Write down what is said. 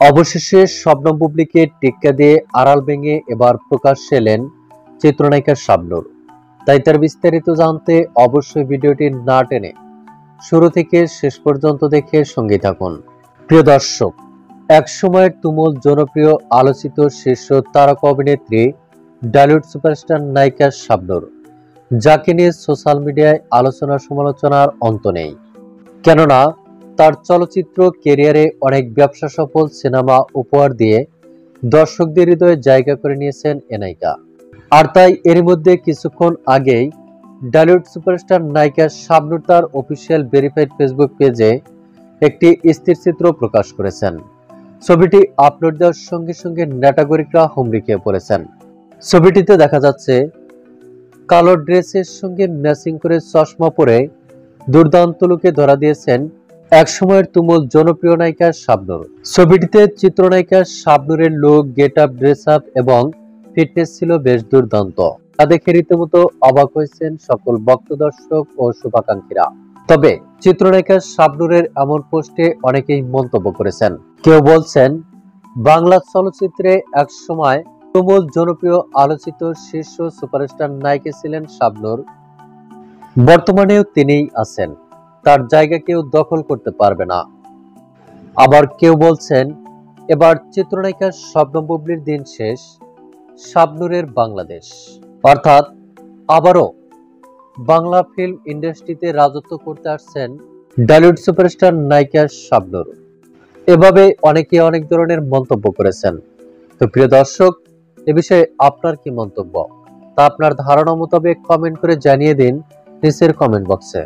অবশেষে শবনম বুবলীকে টেক্কা দিয়ে আড়াল ভেঙে এবার প্রকাশ্যে এলেন চিত্রনায়িকা শাবনূর। তাই তার বিস্তারিত জানতে অবশ্যই ভিডিওটি না টেনে শুরু থেকে শেষ পর্যন্ত দেখে সঙ্গে থাকুন। প্রিয় দর্শক, এক সময়ের তুমুল জনপ্রিয় আলোচিত শীর্ষ তারকা অভিনেত্রী বলিউড সুপারস্টার নায়িকা শাবনূর, যাকে নিয়ে সোশ্যাল মিডিয়ায় আলোচনা সমালোচনার অন্ত নেই। কেননা তার চলচ্চিত্র ক্যারিয়ারে অনেক ব্যবসা সফল সিনেমা উপহার দিয়ে দর্শকদের হৃদয়ে জায়গা করে নিয়েছেন এ নায়িকা। আর তাই এর মধ্যে কিছুক্ষণ আগেই বলিউড সুপারস্টার নায়িকা শাবনূর তার অফিসিয়াল ভেরিফাইড ফেসবুক পেজে একটি স্থিরচিত্র প্রকাশ করেছেন। ছবিটি আপলোড দেওয়ার সঙ্গে সঙ্গে নেটাগরিকরা হুমড়ি খেয়ে পড়েছেন। ছবিটিতে দেখা যাচ্ছে কালো ড্রেসের সঙ্গে ম্যাচিং করে চশমা পরে দুর্দান্ত লুকে ধরা দিয়েছেন একসময়ের তুমুল জনপ্রিয় নায়িকা শাবনূর। ছবিটিতে চিত্রনায়িকা শাবনূরের look, get up, dress up এবং ফিটনেস ছিল বেশ দুর্দান্ত। তা দেখে রীতিমতো অবাক হয়েছেন সকল ভক্ত, দর্শক ও শুভাকাঙ্ক্ষীরা। তবে চিত্রনায়িকা শাবনূরের এমন পোস্টে অনেকেই মন্তব্য করেছেন। কেউ বলছেন, বাংলা চলচ্চিত্রে এক সময় তুমুল জনপ্রিয় আলোচিত শীর্ষ সুপারস্টার নায়িকা ছিলেন শাবনূর, বর্তমানেও তিনিই আছেন, তার জায়গা কেউ দখল করতে পারবে না। আবার কেউ বলছেন, এবার চিত্রনায়িকা শবনম বুবলীর দিন শেষ, শাবনূরের বাংলাদেশ। অর্থাৎ আবারও বাংলা ফিল্ম ইন্ডাস্ট্রিতে রাজত্ব করতে আসছেন বলিউড সুপারস্টার নায়িকা শাবনূর। এভাবে অনেকে অনেক ধরনের মন্তব্য করেছেন। তো প্রিয় দর্শক, এ বিষয়ে আপনার কি মন্তব্য তা আপনার ধারণা মোতাবেক কমেন্ট করে জানিয়ে দিন নিচের কমেন্ট বক্সে।